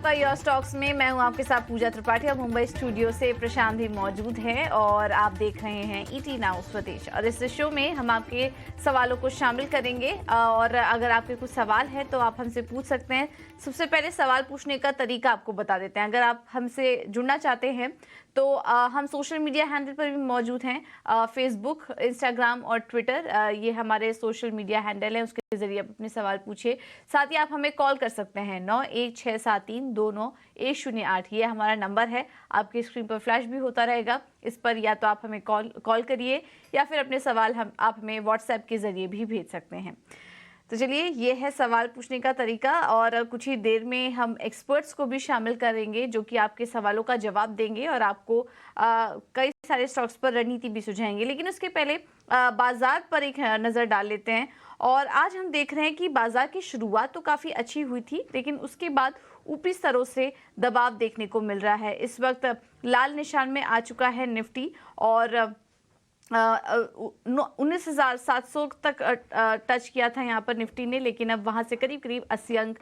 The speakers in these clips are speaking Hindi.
आपका योर स्टॉक्स में मैं हूं आपके साथ पूजा त्रिपाठी और मुंबई स्टूडियो से प्रशांत भी मौजूद है और आप देख रहे हैं ईटी नाउ स्वदेश। और इस शो में हम आपके सवालों को शामिल करेंगे और अगर आपके कुछ सवाल है तो आप हमसे पूछ सकते हैं। सबसे पहले सवाल पूछने का तरीका आपको बता देते हैं। अगर आप हमसे जुड़ना चाहते हैं तो हम सोशल मीडिया हैंडल पर भी मौजूद हैं। फेसबुक, इंस्टाग्राम और ट्विटर, ये हमारे सोशल मीडिया हैंडल हैं। उसके जरिए आप अपने सवाल पूछिए। साथ ही आप हमें कॉल कर सकते हैं 9167329108। ये हमारा नंबर है, आपकी स्क्रीन पर फ्लैश भी होता रहेगा। इस पर या तो आप हमें कॉल करिए या फिर अपने सवाल आप हमें व्हाट्सएप के जरिए भी भेज सकते हैं। तो चलिए, ये है सवाल पूछने का तरीका और कुछ ही देर में हम एक्सपर्ट्स को भी शामिल करेंगे जो कि आपके सवालों का जवाब देंगे और आपको कई सारे स्टॉक्स पर रणनीति भी सुझाएंगे। लेकिन उसके पहले बाजार पर एक नज़र डाल लेते हैं। और आज हम देख रहे हैं कि बाजार की शुरुआत तो काफ़ी अच्छी हुई थी, लेकिन उसके बाद ऊपरी स्तरों से दबाव देखने को मिल रहा है। इस वक्त लाल निशान में आ चुका है निफ्टी और 19,700 तक टच किया था यहाँ पर निफ्टी ने, लेकिन अब वहाँ से करीब करीब 80 अंक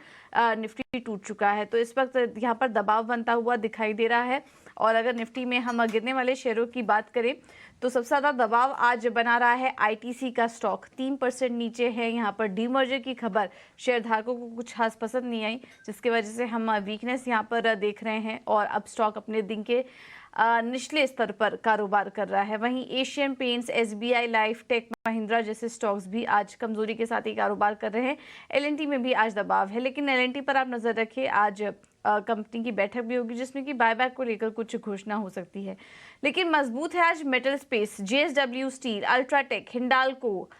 निफ्टी टूट चुका है। तो इस वक्त यहाँ पर दबाव बनता हुआ दिखाई दे रहा है। और अगर निफ्टी में हम गिरने वाले शेयरों की बात करें तो सबसे ज़्यादा दबाव आज बना रहा है आईटीसी का स्टॉक, 3% नीचे है। यहाँ पर डीमर्जर की खबर शेयर धारकों को कुछ खास पसंद नहीं आई, जिसकी वजह से हम वीकनेस यहाँ पर देख रहे हैं और अब स्टॉक अपने दिन के निचले स्तर पर कारोबार कर रहा है। वहीं Asian Paints, SBI Life, Tech Mahindra जैसे स्टॉक्स भी आज कमजोरी के साथ ही कारोबार कर रहे हैं। एलएनटी में भी आज दबाव है, लेकिन एलएनटी पर आप नजर रखिए, आज कंपनी की बैठक भी होगी जिसमें कि बायबैक को लेकर कुछ घोषणा हो सकती है। लेकिन मजबूत है आज metal space, JSW steel, UltraTech, Hindalco,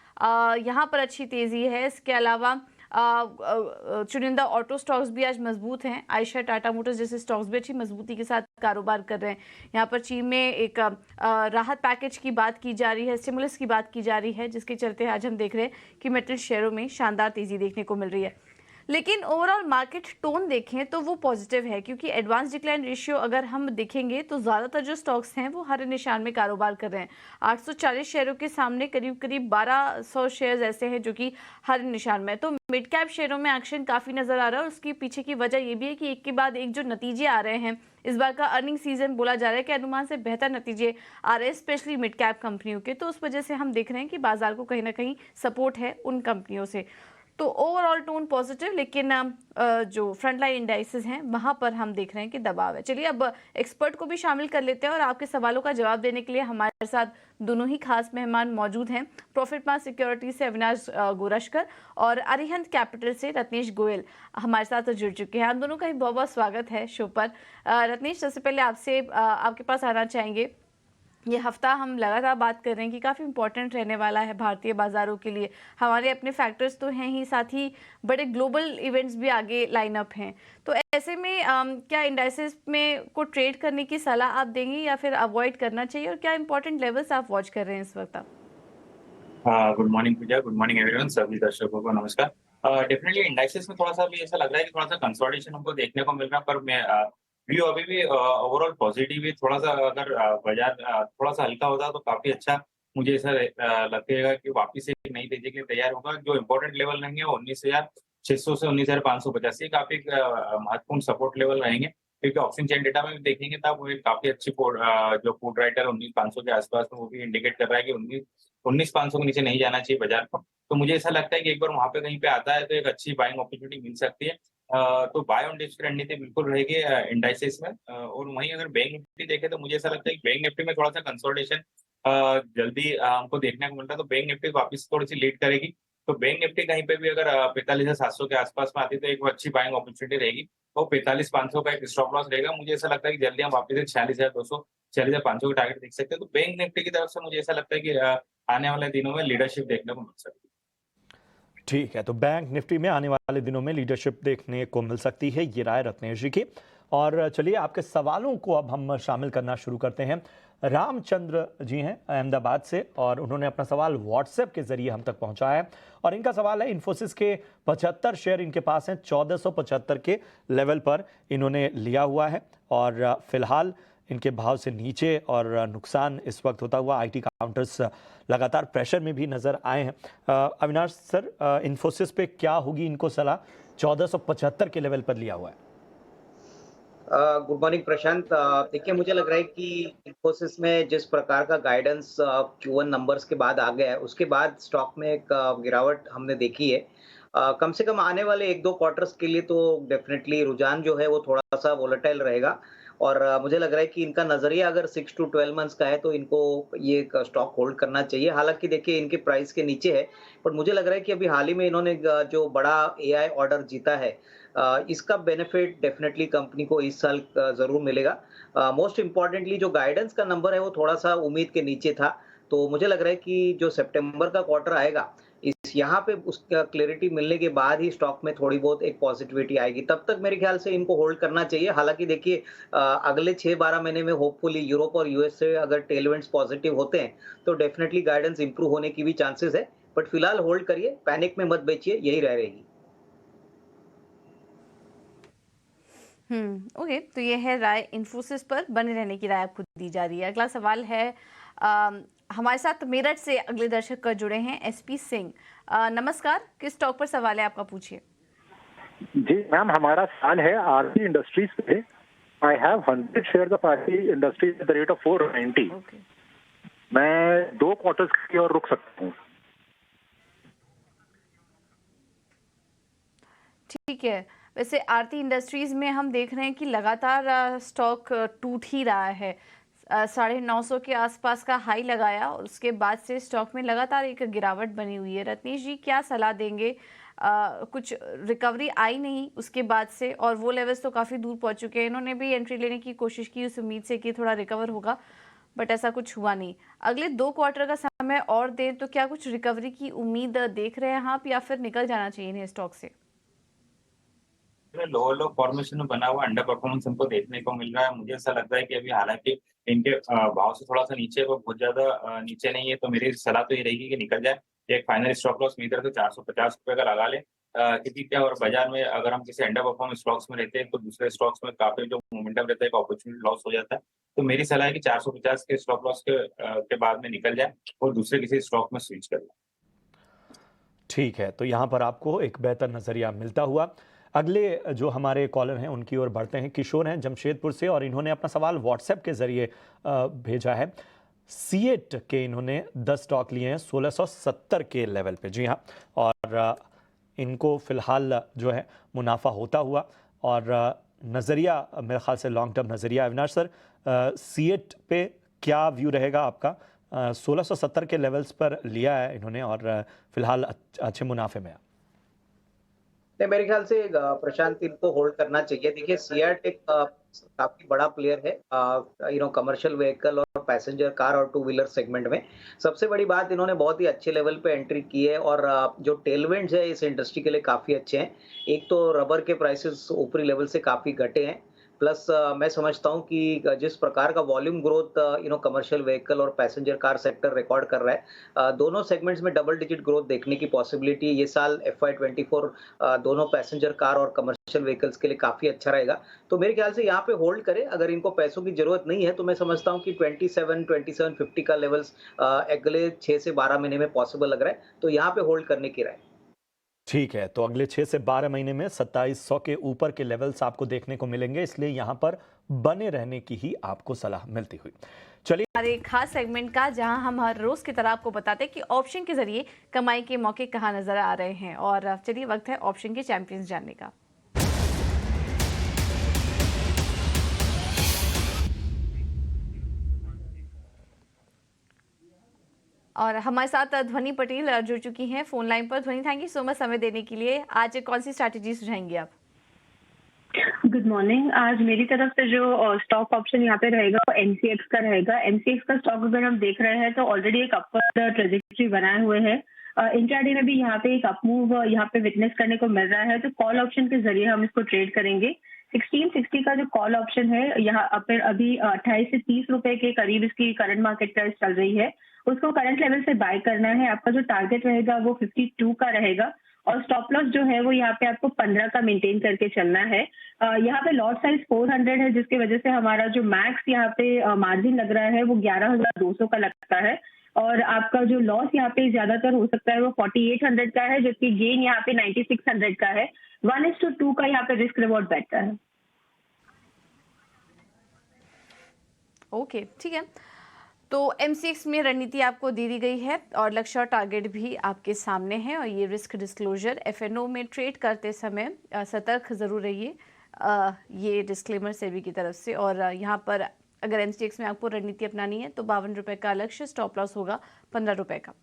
यहाँ पर अच्छी तेजी है। इसके अलावा चुनिंदा ऑटो स्टॉक्स भी आज मजबूत हैं। आयशर, टाटा मोटर्स जैसे स्टॉक्स भी अच्छी मजबूती के साथ कारोबार कर रहे हैं। यहाँ पर चीन में एक राहत पैकेज की बात की जा रही है, स्टिमुलस की बात की जा रही है, जिसके चलते आज हम देख रहे हैं कि मेटल शेयरों में शानदार तेजी देखने को मिल रही है। लेकिन ओवरऑल मार्केट टोन देखें तो वो पॉजिटिव है, क्योंकि एडवांस डिक्लाइन रेशियो अगर हम देखेंगे तो ज़्यादातर जो स्टॉक्स हैं वो हरे निशान में कारोबार कर रहे हैं। 840 शेयरों के सामने करीब करीब 1200 शेयर्स ऐसे हैं जो कि हरे निशान में। तो मिड कैप शेयरों में एक्शन काफ़ी नज़र आ रहा है और उसके पीछे की वजह ये भी है कि एक के बाद एक जो नतीजे आ रहे हैं, इस बार का अर्निंग सीजन बोला जा रहा है कि अनुमान से बेहतर नतीजे आ रहे हैं, स्पेशली मिड कैप कंपनियों के। तो उस वजह से हम देख रहे हैं कि बाजार को कहीं ना कहीं सपोर्ट है उन कंपनियों से। तो ओवरऑल टोन पॉजिटिव, लेकिन जो फ्रंटलाइन इंडाइसेस हैं वहां पर हम देख रहे हैं कि दबाव है। चलिए, अब एक्सपर्ट को भी शामिल कर लेते हैं और आपके सवालों का जवाब देने के लिए हमारे साथ दोनों ही खास मेहमान मौजूद हैं। प्रॉफिट मार्क सिक्योरिटी से अविनाश गोरशकर और अरिहंत कैपिटल से रत्नेश गोयल हमारे साथ जुड़ चुके हैं। हम दोनों का ही बहुत बहुत स्वागत है शो पर। रत्नेश, सबसे पहले आपसे आपके पास आना चाहेंगे। ये हफ्ता हम लगातार बात कर रहे हैं कि काफ़ी इंपॉर्टेंट रहने वाला है भारतीय बाज़ारों के लिए। हमारे अपने फैक्टर्स तो हैं ही, साथ ही बड़े ग्लोबल इवेंट्स भी आगे लाइनअप हैं। तो ऐसे में क्या इंडाइसेस में को ट्रेड करने की सलाह आप देंगे या फिर अवॉइड करना चाहिए, और क्या इंपॉर्टेंट लेवल्स आप वॉच कर रहे हैं इस वक्त आप? गुड मॉर्निंग पूजा, गुड मॉर्निंग एवरीवन, सभी दर्शकों को नमस्कार। डेफिनेटली इंडाइसेस में थोड़ा सा भी ऐसा लग रहा है कि थोड़ा सा कंसोलिडेशन हमको देखने को मिल रहा है, पर मैं व्यू अभी भी ओवरऑल पॉजिटिव है। थोड़ा सा अगर बाजार थोड़ा सा हल्का होता तो काफी अच्छा मुझे ऐसा लगेगा कि वापिस से एक नई तेजी के लिए तैयार होगा। जो इम्पोर्टेंट लेवल रहेंगे वो 19,600 से 19,550 ये काफी महत्वपूर्ण सपोर्ट लेवल रहेंगे, क्योंकि ऑक्सीजन चेन डेटा में भी देखेंगे तब वो एक काफी अच्छी जो फूड राइटर 19,500 के आसपास में वो भी इंडिकेट कर रहा है कि 19,500 के नीचे नहीं जाना चाहिए बाजार को। तो मुझे ऐसा लगता है कि एक बार वहां पे कहीं पे आता है तो एक अच्छी बाइंग अपॉर्चुनिटी मिल सकती है। तो बाय ऑन डिप्स की रणनीति बिल्कुल रहेगी इंडाइसेस में। और वहीं अगर बैंक निफ्टी देखे तो मुझे ऐसा लगता है कि बैंक निफ्टी में थोड़ा सा कंसोलिडेशन जल्दी हमको देखने को मिलता है, तो बैंक निफ्टी वापस थोड़ी सी लीड करेगी। तो बैंक निफ्टी कहीं पे भी अगर 45,700 के आसपास में आती है तो एक अच्छी बाइंग अपॉर्चुनिटी रहेगी। तो 45,500 का एक स्टॉप लॉस रहेगा। मुझे ऐसा लगता है कि जल्दी हम वापस से 46,200 46,500 का टारगेट देख सकते हैं। तो बैंक निफ्टी की तरफ से मुझे ऐसा लगता है कि आने वाले दिनों में लीडरशिप देखने को मिल सकती है। ठीक है, तो बैंक निफ्टी में आने वाले दिनों में लीडरशिप देखने को मिल सकती है, ये राय रत्नेश जी की। और चलिए, आपके सवालों को अब हम शामिल करना शुरू करते हैं। रामचंद्र जी हैं अहमदाबाद से और उन्होंने अपना सवाल व्हाट्सएप के जरिए हम तक पहुंचाया है। और इनका सवाल है, इन्फोसिस के 75 शेयर इनके पास हैं, 1475 के लेवल पर इन्होंने लिया हुआ है और फिलहाल इनके भाव से नीचे और नुकसान इस वक्त होता हुआ आईटी काउंटर्स लगातार प्रेशर में भी नज़र आए हैं। अविनाश सर, इन्फोसिस पे क्या होगी इनको सलाह? 1475 के लेवल पर लिया हुआ है। गुड मॉर्निंग प्रशांत। देखिए, मुझे लग रहा है कि इन्फोसिस में जिस प्रकार का गाइडेंस Q1 नंबर्स के बाद आ गया है, उसके बाद स्टॉक में एक गिरावट हमने देखी है। कम से कम आने वाले 1-2 क्वार्टर्स के लिए तो डेफिनेटली रुझान जो है वो थोड़ा-सा वोलेटाइल रहेगा और मुझे लग रहा है कि इनका नज़रिया अगर 6 टू 12 मंथ्स का है तो इनको ये एक स्टॉक होल्ड करना चाहिए। हालाँकि देखिए इनके प्राइस के नीचे है, पर मुझे लग रहा है कि अभी हाल ही में इन्होंने जो बड़ा एआई ऑर्डर जीता है, इसका बेनिफिट डेफिनेटली कंपनी को इस साल ज़रूर मिलेगा। मोस्ट इम्पोर्टेंटली जो गाइडेंस का नंबर है वो थोड़ा-सा उम्मीद के नीचे था, तो मुझे लग रहा है कि जो सितंबर का क्वार्टर आएगा, इस यहाँ पे उसका क्लैरिटी मिलने के बाद ही स्टॉक में थोड़ी बहुत एक पॉजिटिविटी आएगी। तब तक मेरे ख्याल से इनको होल्ड करना चाहिए। हालाँकि देखिए अगले 6-12 महीने में होपफुली यूरोप और यूएस से अगर टेलविंड्स पॉजिटिव होते हैं, तो डेफिनिटली गाइडेंस इंप्रूव होने की भी चांसेस है। बट फिलहाल होल्ड करिए, पैनिक में मत बेचिए, यही राय रहेगी। ओके, तो ये है राय इन्फोसिस पर बने रहने की राय आपको दी जा रही है। अगला सवाल है हमारे साथ मेरठ से अगले दर्शक जुड़े हैं एसपी सिंह। नमस्कार, किस स्टॉक पर सवाल है आपका, पूछिए। जी मैम, हमारा सवाल है आरती इंडस्ट्रीज पे। I have 100 share of Aarti industries at the rate of 490। Okay, मैं 2 क्वार्टर्स की और रुक सकता हूँ। ठीक है। वैसे आरती इंडस्ट्रीज में हम देख रहे हैं कि लगातार स्टॉक टूट ही रहा है। 950 के आसपास का हाई लगाया और उसके बाद से स्टॉक में लगातार एक गिरावट बनी हुई है। रत्नेश जी क्या सलाह देंगे? कुछ रिकवरी आई नहीं उसके बाद से और वो लेवल्स तो काफ़ी दूर पहुंच चुके हैं। इन्होंने भी एंट्री लेने की कोशिश की उस उम्मीद से कि थोड़ा रिकवर होगा, बट ऐसा कुछ हुआ नहीं। अगले 2 क्वार्टर का समय और दें तो क्या कुछ रिकवरी की उम्मीद देख रहे हैं आप, या फिर निकल जाना चाहिए इन्हें स्टॉक से? लो लो फॉर्मेशन में बना हुआ अंडर परफॉर्मेंस हमको देखने को मिल रहा है। मुझे ऐसा लगता है कि अभी हालांकि इनके भाव से थोड़ा सा नीचे, वो बहुत ज्यादा नीचे नहीं है, तो मेरी सलाह तो ये रहेगी कि निकल जाए। एक फाइनल स्टॉप लॉस मेरी तरफ से 450 रुपए का लगा ले, क्योंकि क्या और बाजार में अगर हम किसी अंडर परफॉर्मेंस स्टॉक्स में रहते हैं तो दूसरे स्टॉक्स में काफी जो मोमेंटम रहता है, अपॉर्चुनिटी लॉस हो जाता है। तो मेरी सलाह है कि 450 के स्टॉप लॉस के बाद में निकल जाए और दूसरे किसी स्टॉक में स्विच कर ले। ठीक है, तो यहाँ पर आपको एक बेहतर नज़रिया मिलता हुआ। अगले जो हमारे कॉलर हैं उनकी ओर बढ़ते हैं। किशोर हैं जमशेदपुर से और इन्होंने अपना सवाल व्हाट्सएप के ज़रिए भेजा है। सीएट के इन्होंने 10 स्टॉक लिए हैं 1670 के लेवल पे। जी हाँ, और इनको फ़िलहाल जो है मुनाफा होता हुआ और नज़रिया मेरे ख्याल से लॉन्ग टर्म नज़रिया। अविनाश सर, सीएट पे क्या व्यू रहेगा आपका? 1670 के लेवल्स पर लिया है इन्होंने और फिलहाल अच्छे मुनाफे में है। नहीं, मेरे ख्याल से प्रशांत इनको होल्ड करना चाहिए। देखिए सीएट एक काफी बड़ा प्लेयर है कमर्शियल व्हीकल और पैसेंजर कार और टू व्हीलर सेगमेंट में। सबसे बड़ी बात, इन्होंने बहुत ही अच्छे लेवल पे एंट्री की है और जो टेलविंड्स है इस इंडस्ट्री के लिए काफी अच्छे हैं। एक तो रबर के प्राइसेस ऊपरी लेवल से काफी घटे हैं, प्लस मैं समझता हूँ कि जिस प्रकार का वॉल्यूम ग्रोथ कमर्शियल व्हीकल और पैसेंजर कार सेक्टर रिकॉर्ड कर रहा है, दोनों सेगमेंट्स में डबल डिजिट ग्रोथ देखने की पॉसिबिलिटी ये साल FY24 दोनों पैसेंजर कार और कमर्शियल व्हीकल्स के लिए काफी अच्छा रहेगा। तो मेरे ख्याल से यहाँ पे होल्ड करें। अगर इनको पैसों की जरूरत नहीं है तो मैं समझता हूँ कि 27-2750 का लेवल्स अगले 6 से 12 महीने में पॉसिबल लग रहा है, तो यहाँ पे होल्ड करने की राय। ठीक है, तो अगले 6 से 12 महीने में 2700 के ऊपर के लेवल्स आपको देखने को मिलेंगे, इसलिए यहाँ पर बने रहने की ही आपको सलाह मिलती हुई। चलिए हमारे खास सेगमेंट का, जहां हम हर रोज की तरह आपको बताते हैं कि ऑप्शन के जरिए कमाई के मौके कहाँ नजर आ रहे हैं। और चलिए वक्त है ऑप्शन के चैंपियंस जानने का। और हमारे साथ ध्वनि पटेल जुड़ चुकी हैं फोन लाइन पर। ध्वनि, थैंक यू सो मच समय देने के लिए। आज कौन सी स्ट्रैटेजी सुझाएंगे आप? Good morning. आज मेरी तरफ से जो स्टॉक ऑप्शन यहाँ पे रहेगा वो एमसीएक्स का रहेगा। एमसीएक्स का स्टॉक अगर हम देख रहे हैं तो ऑलरेडी एक अपवर्ड ट्रेजेक्टरी बनाए हुए है। इंट्राडे में भी यहाँ पे एक अपमूव यहाँ पे विटनेस करने को मिल रहा है, तो कॉल ऑप्शन के जरिए हम इसको ट्रेड करेंगे। 1660 का जो कॉल ऑप्शन है यहाँ पर अभी 28 से 30 रुपए के करीब इसकी करंट मार्केट प्राइस चल रही है, उसको करंट लेवल से बाय करना है। आपका जो टारगेट रहेगा वो 52 का रहेगा और स्टॉप लॉस जो है वो यहाँ पे आपको 15 का मेंटेन करके चलना है। यहाँ पे लॉट साइज 400 है, जिसकी वजह से हमारा जो मैक्स यहाँ पे मार्जिन लग रहा है वो 11,200 का लगता है और आपका जो लॉस यहाँ पे ज्यादातर हो सकता है वो 4800 का है, जबकि गेन यहाँ पे 9600 का है। 1:2 का यहाँ पे रिस्क रिवॉर्ड बैठता है। ओके, ठीक है। तो एमसीएक्स में रणनीति आपको दे दी गई है और लक्ष्य और टारगेट भी आपके सामने हैं और ये रिस्क डिस्क्लोजर एफएनओ में ट्रेड करते समय सतर्क ज़रूर रहिए, ये डिस्क्लेमर सेबी की तरफ से। और यहाँ पर अगर एमसीएक्स में आपको रणनीति अपनानी है तो 52 रुपये का लक्ष्य, स्टॉप लॉस होगा 15 रुपये का।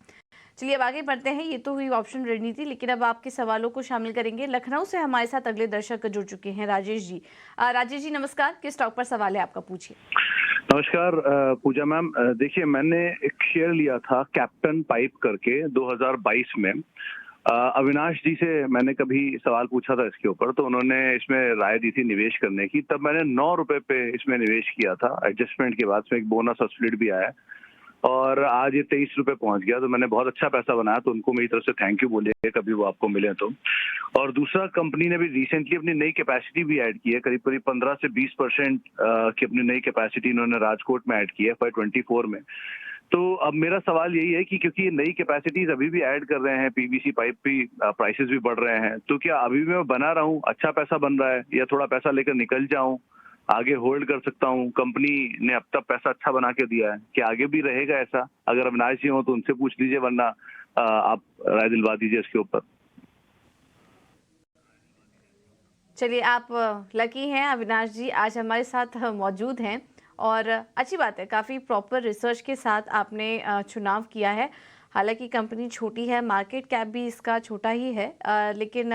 चलिए अब आगे बढ़ते हैं। ये तो हुई ऑप्शन रणनीति, लेकिन अब आपके सवालों को शामिल करेंगे। लखनऊ से हमारे साथ अगले दर्शक जुड़ चुके हैं, राजेश जी। राजेश जी नमस्कार, किस स्टॉक पर सवाल है आपका, पूछिए। नमस्कार पूजा मैम। देखिए, मैंने एक शेयर लिया था कैप्टन पाइप करके 2022 में। अविनाश जी से मैंने कभी सवाल पूछा था इसके ऊपर, तो उन्होंने इसमें राय दी थी निवेश करने की। तब मैंने 9 रुपए पे इसमें निवेश किया था। एडजस्टमेंट के बाद में एक बोनस और स्प्लिट भी आया और आज ये 23 रुपए पहुंच गया, तो मैंने बहुत अच्छा पैसा बनाया। तो उनको मेरी तरफ से थैंक यू बोलिए कभी वो आपको मिले तो। और दूसरा, कंपनी ने भी रिसेंटली अपनी नई कैपेसिटी भी ऐड की है, करीब करीब 15 से 20% की अपनी नई कैपेसिटी इन्होंने राजकोट में ऐड की है FY24 में। तो अब मेरा सवाल यही है कि क्योंकि ये नई कैपेसिटीज अभी भी ऐड कर रहे हैं, पीवीसी पाइप भी प्राइसेस भी बढ़ रहे हैं, तो क्या अभी भी मैं बना रहा हूँ, अच्छा पैसा बन रहा है, या थोड़ा पैसा लेकर निकल जाऊं, आगे होल्ड कर सकता हूँ? कंपनी ने अब तक पैसा अच्छा बना के दिया है, क्या आगे भी रहेगा ऐसा? अगर अविनाश जी हो तो उनसे पूछ लीजिए, वरना आप राय दिलवा दीजिए इसके ऊपर। चलिए, आप लकी हैं, अविनाश जी आज हमारे साथ मौजूद हैं और अच्छी बात है, काफ़ी प्रॉपर रिसर्च के साथ आपने चुनाव किया है। हालांकि कंपनी छोटी है, मार्केट कैप भी इसका छोटा ही है, लेकिन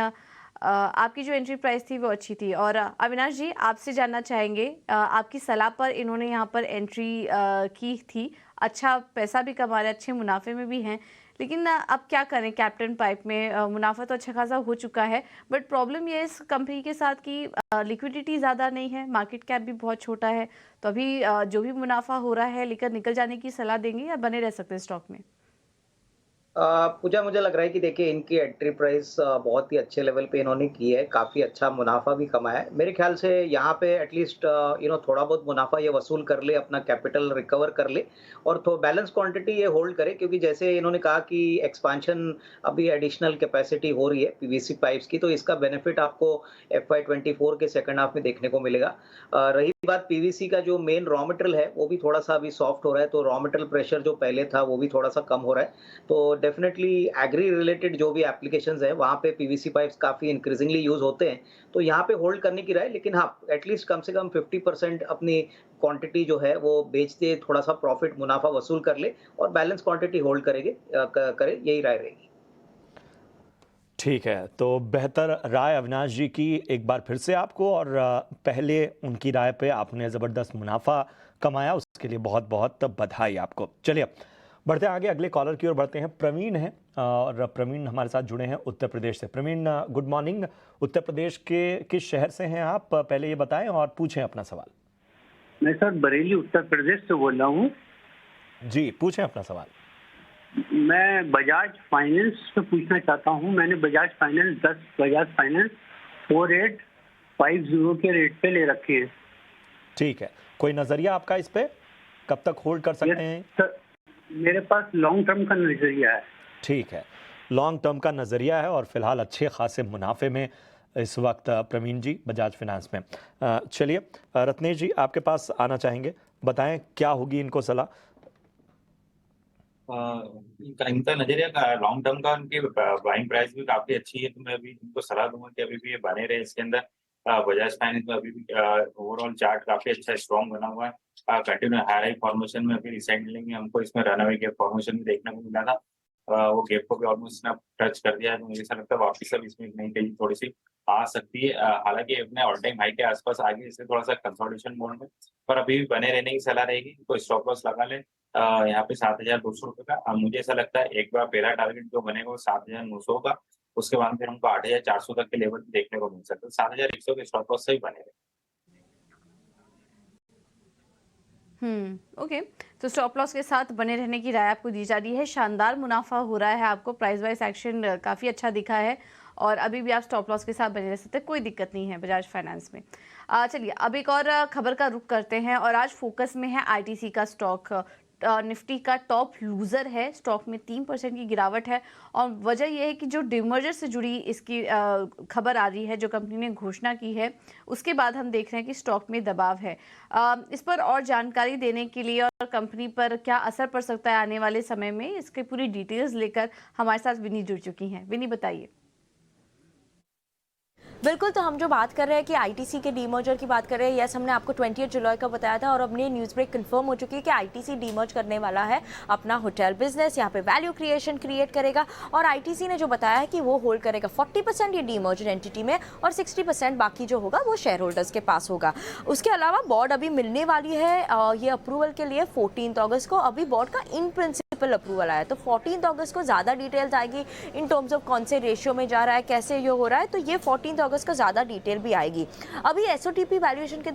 आपकी जो एंट्री प्राइस थी वो अच्छी थी। और अविनाश जी आपसे जानना चाहेंगे, आपकी सलाह पर इन्होंने यहाँ पर एंट्री की थी, अच्छा पैसा भी कमा रहे, अच्छे मुनाफे में भी हैं, लेकिन अब क्या करें? कैप्टन पाइप में मुनाफा तो अच्छा खासा हो चुका है, बट प्रॉब्लम ये है इस कंपनी के साथ कि लिक्विडिटी ज़्यादा नहीं है, मार्केट कैप भी बहुत छोटा है। तो अभी जो भी मुनाफा हो रहा है लेकर निकल जाने की सलाह देंगे या बने रह सकते हैं स्टॉक में? पूजा, मुझे लग रहा है कि देखिए इनकी एंट्री प्राइस बहुत ही अच्छे लेवल पे इन्होंने की है, काफ़ी अच्छा मुनाफा भी कमाया है। मेरे ख्याल से यहाँ पे एटलीस्ट थोड़ा बहुत मुनाफा ये वसूल कर ले, अपना कैपिटल रिकवर कर ले और तो बैलेंस क्वांटिटी ये होल्ड करे, क्योंकि जैसे इन्होंने कहा कि एक्सपांशन अभी एडिशनल कैपेसिटी हो रही है पीवीसी पाइप्स की, तो इसका बेनिफिट आपको FY24 के सेकंड हाफ में देखने को मिलेगा। रही बात पीवीसी का, जो मेन रॉ मटेरियल है वो भी थोड़ा सा अभी सॉफ्ट हो रहा है, तो रॉ मटेरियल प्रेशर जो पहले था वो भी थोड़ा सा कम हो रहा है। तो डेफिनेटली एग्री रिलेटेड जो भी एप्लीकेशंस है वहाँ पे पीवीसी पाइप्स काफ़ी इंक्रीजिंगली यूज होते हैं, तो यहाँ पे होल्ड करने की राय। लेकिन हाँ, एटलीस्ट कम से कम 50% अपनी क्वांटिटी जो है वो बेच दे, थोड़ा सा प्रॉफिट मुनाफा वसूल कर ले और बैलेंस क्वांटिटी होल्ड करे, यही राय रहेगी। ठीक है, तो बेहतर राय अविनाश जी की एक बार फिर से आपको, और पहले उनकी राय पे आपने ज़बरदस्त मुनाफा कमाया, उसके लिए बहुत बहुत बधाई आपको। चलिए बढ़ते हैं आगे, अगले कॉलर की ओर बढ़ते हैं। प्रवीण हैं और प्रवीण हमारे साथ जुड़े हैं उत्तर प्रदेश से। Praveen good morning. उत्तर प्रदेश के किस शहर से हैं आप, पहले ये बताएं और पूछें अपना सवाल। मैं सर बरेली उत्तर प्रदेश से बोल रहा हूँ। जी पूछें अपना सवाल। मैं बजाज फाइनेंस से पूछना चाहता हूँ। मैंने बजाज फाइनेंस 4850 के रेट पे ले रखे हैं। ठीक है, कोई नजरिया आपका इस पे, कब तक होल्ड कर सकते हैं? सर मेरे पास लॉन्ग टर्म का नजरिया है। ठीक है, लॉन्ग टर्म का नजरिया है और फिलहाल अच्छे खासे मुनाफे में इस वक्त प्रवीण जी बजाज फाइनेंस में। चलिए रत्नेश जी आपके पास आना चाहेंगे, बताएं क्या होगी इनको सलाह। इनका नजरिया लॉन्ग टर्म का, उनकी बाइंग प्राइस भी काफी अच्छी है, तो मैं अभी इनको सलाह दूंगा कि अभी भी ये बने रहे इसके अंदर। बजाज फाइनेंस में अभी भी ओवरऑल चार्ट काफी अच्छा स्ट्रॉन्ग बना हुआ है, कंटिन्यू हाई फॉर्मेशन में। अभी रिसेंटली में हमको इसमें रनअवे गैप फॉर्मेशन भी देखने को मिला था, वो गैप को भी ऑलमोस्ट टच कर दिया है, तो मुझे ऐसा लगता है वापस अब इसमें नई तेजी थोड़ी सी आ सकती है। हालांकि अपने ऑल टाइम हाई के आसपास आ गई, इसलिए थोड़ा सा कंसोलिडेशन मोड में, पर अभी भी बने रहने की सलाह रहेगी। तो स्टॉप लॉस लगा ले यहाँ पे 7200 रुपये का। मुझे ऐसा लगता है एक बार पहला टारगेट जो बनेगा वो 7900 का, उसके बाद फिर हमको 8400 तक के लेवल देखने को मिल सकता है। 7100 के स्टॉप लॉस से ही बने रहे। ओके, तो स्टॉप लॉस के साथ बने रहने की राय आपको दी जा रही है। शानदार मुनाफा हो रहा है आपको, प्राइस वाइज एक्शन काफ़ी अच्छा दिखा है और अभी भी आप स्टॉप लॉस के साथ बने रह सकते हैं, कोई दिक्कत नहीं है बजाज फाइनेंस में। चलिए अब एक और खबर का रुख करते हैं और आज फोकस में है आईटीसी का स्टॉक। निफ्टी का टॉप लूज़र है, स्टॉक में 3% की गिरावट है। और वजह यह है कि जो डिमर्जर से जुड़ी इसकी खबर आ रही है, जो कंपनी ने घोषणा की है, उसके बाद हम देख रहे हैं कि स्टॉक में दबाव है। इस पर और जानकारी देने के लिए और कंपनी पर क्या असर पड़ सकता है आने वाले समय में, इसकी पूरी डिटेल्स लेकर हमारे साथ विनी जुड़ चुकी हैं। विनी, बताइए। बिल्कुल, तो हम जो बात कर रहे हैं कि आईटीसी के डीमर्जर की बात कर रहे हैं, यस, हमने आपको 20 जुलाई का बताया था और अपने न्यूज़ ब्रेक कंफर्म हो चुकी है कि आईटीसी डीमर्ज करने वाला है अपना होटल बिजनेस, यहाँ पे वैल्यू क्रिएशन क्रिएट करेगा। और आईटीसी ने जो बताया है कि वो होल्ड करेगा 40% ये डीमर्जर एंटिटी में और 60% बाकी जो होगा वो शेयर होल्डर्स के पास होगा। उसके अलावा बोर्ड अभी मिलने वाली है ये अप्रूवल के लिए 14 अगस्त को। अभी बोर्ड का इन प्रिंसिपल अप्रूवल आया, तो 14 अगस्त को ज़्यादा डिटेल्स आएगी इन टर्म्स ऑफ कौन से रेशियो में जा रहा है, कैसे ये हो रहा है, तो ये 14 अगस्त का ज़्यादा डिटेल भी आएगी। अभी एसओटीपी वैल्यूएशन के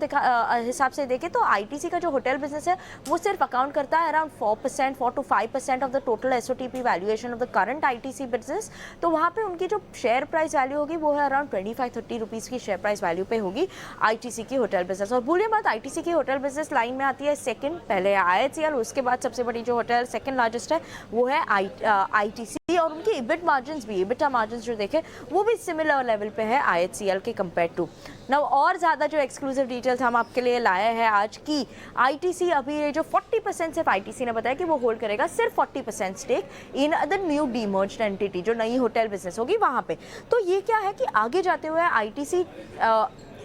हिसाब से देखें तो आईटीसी का जो होटल बिजनेस है वो सिर्फ अकाउंट करता है around 4 to 5% of the total SOTP valuation of the current ITC business. तो वहाँ पे उनकी जो शेयर प्राइस वैल्यू होगी वो है अराउंड 25-30 रुपीज़ की शेयर प्राइस वैल्यू पे होगी आईटीसी की होटल बिजनेस। और भूलिए मत, आईटीसी की होटल बिजनेस लाइन में आती है सेकंड, पहले आईएचसीएल, उसके बाद सबसे बड़ी जो होटल सेकंड लार्जेस्ट है वो है आईटीसी। और उनकी इबिट मार्जिन्स भी, इबिटा मार्जिन्स जो देखें वो भी सिमिलर लेवल पे है आईएचसीएल के कंपेयर टू। नाउ और ज़्यादा जो एक्सक्लूसिव डिटेल्स हम आपके लिए लाए हैं आज की, आईटीसी अभी ये जो 40% सिर्फ आईटीसी ने बताया कि वो होल्ड करेगा सिर्फ 40% stake in the new demerged entity, जो नई होटल बिजनेस होगी वहाँ पे। तो ये क्या है कि आगे जाते हुए आईटीसी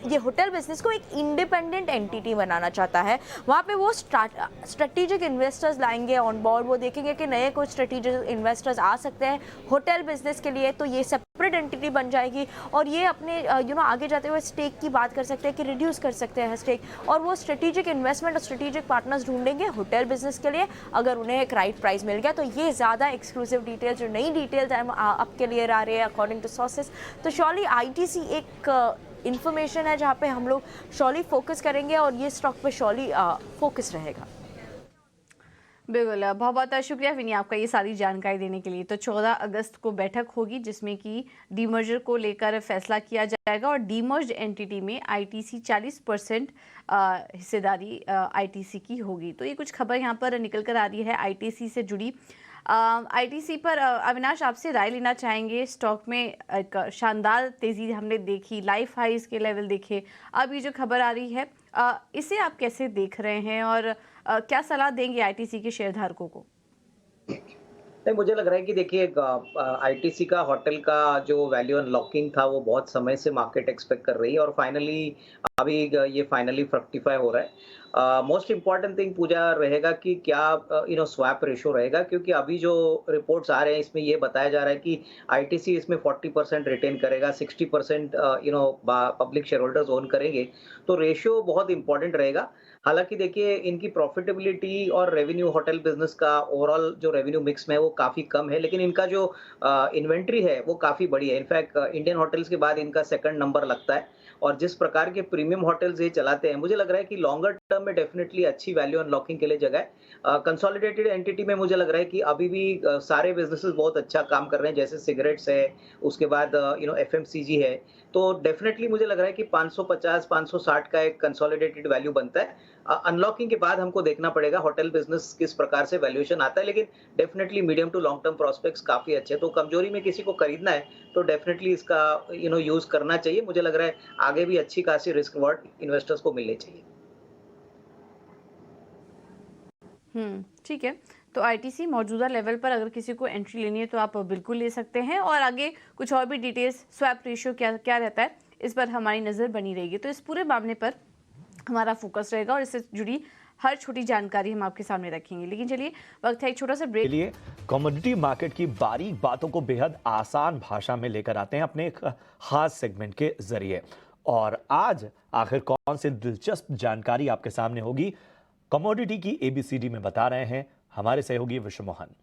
ये होटल बिजनेस को एक इंडिपेंडेंट एंटिटी बनाना चाहता है। वहाँ पे वो स्ट्रेटेजिक इन्वेस्टर्स लाएंगे ऑन बोर्ड, वो देखेंगे कि नए कुछ स्ट्रेटेजिक इन्वेस्टर्स आ सकते हैं होटल बिजनेस के लिए, तो ये सेपरेट एंटिटी बन जाएगी। और ये अपने आगे जाते हुए स्टेक की बात कर सकते हैं कि रिड्यूस कर सकते हैं स्टेक, और वो स्ट्रेटेजिक इन्वेस्टमेंट और स्ट्रेटेजिक पार्टनर्स ढूंढेंगे होटल बिजनेस के लिए अगर उन्हें एक राइट प्राइस मिल गया। तो ये ज़्यादा एक्सक्लूसिव डिटेल्स, जो नई डिटेल्स हम आपके लिए ला रहे हैं अकॉर्डिंग टू सोर्सेस। तो श्योरली आईटीसी एक इन्फॉर्मेशन है जहाँ पे हम लोग श्योरली फोकस करेंगे और ये स्टॉक पे श्योरली फोकस रहेगा। बिल्कुल, बहुत बहुत शुक्रिया विनी आपका ये सारी जानकारी देने के लिए। तो 14 अगस्त को बैठक होगी जिसमें कि डीमर्जर को लेकर फैसला किया जाएगा और डीमर्ज्ड एंटिटी में आईटीसी 40% हिस्सेदारी आईटीसी की होगी। तो ये कुछ खबर यहाँ पर निकल कर आ रही है आईटीसी से जुड़ी। आईटीसी पर अविनाश आपसे राय लेना चाहेंगे। स्टॉक में एक शानदार तेज़ी हमने देखी, लाइफ हाईज के लेवल देखे, अब ये जो खबर आ रही है इसे आप कैसे देख रहे हैं और क्या सलाह देंगे आईटीसी के शेयरधारकों को? नहीं, मुझे लग रहा है कि देखिए आईटीसी का होटल का जो वैल्यू अनलॉकिंग था वो बहुत समय से मार्केट एक्सपेक्ट कर रही है और फाइनली अभी ये फाइनली फ्रक्टिफाई हो रहा है। मोस्ट इम्पॉर्टेंट थिंग पूजा रहेगा कि क्या स्वैप रेशो रहेगा, क्योंकि अभी जो रिपोर्ट्स आ रहे हैं इसमें ये बताया जा रहा है कि आईटीसी इसमें 40% रिटेन करेगा, 60% पब्लिक शेयर होल्डर्स ओन करेंगे, तो रेशियो बहुत इंपॉर्टेंट रहेगा। हालांकि देखिए इनकी प्रॉफिटेबिलिटी और रेवेन्यू होटल बिजनेस का ओवरऑल जो रेवेन्यू मिक्स में है वो काफ़ी कम है, लेकिन इनका जो इन्वेंट्री है वो काफ़ी बड़ी है। इनफैक्ट इंडियन होटल्स के बाद इनका सेकंड नंबर लगता है और जिस प्रकार के प्रीमियम होटल्स ये चलाते हैं, मुझे लग रहा है कि लॉन्गर टर्म में डेफिनेटली अच्छी वैल्यू अनलॉकिंग के लिए जगह है। कंसोलिडेटेड एंटिटी में मुझे लग रहा है कि अभी भी सारे बिजनेसेस बहुत अच्छा काम कर रहे हैं, जैसे सिगरेट्स है, उसके बाद एफएमसीजी है, तो डेफिनेटली मुझे लग रहा है कि 550-560 का एक कंसोलिडेटेड वैल्यू बनता है। अनलॉकिंग के बाद हमको देखना पड़ेगा होटल बिजनेस किस प्रकार से वैल्यूएशन आता है, लेकिन definitely medium to long term prospects काफी अच्छे। तो कमजोरी में किसी को खरीदना है तो डेफिनेटली इसका यूज करना चाहिए। मुझे लग रहा है आगे भी अच्छी खासी रिस्क रिवॉर्ड इन्वेस्टर्स को मिलने चाहिए। ठीक है, तो आईटीसी मौजूदा लेवल पर अगर किसी को एंट्री लेनी है तो आप बिल्कुल ले सकते हैं और आगे कुछ और भी डिटेल्स, स्वैप रेशियो क्या रहता है, इस पर हमारी नज़र बनी रहेगी। तो इस पूरे मामले पर हमारा फोकस रहेगा और इससे जुड़ी हर छोटी जानकारी हम आपके सामने रखेंगे। लेकिन चलिए वक्त है एक छोटा सा ब्रेक के लिए। कमोडिटी मार्केट की बारीक बातों को बेहद आसान भाषा में लेकर आते हैं अपने एक खास सेगमेंट के जरिए। और आज आखिर कौन सी दिलचस्प जानकारी आपके सामने होगी, कमोडिटी की एबीसीडी में बता रहे हैं हमारे सहयोगी विश्व मोहन।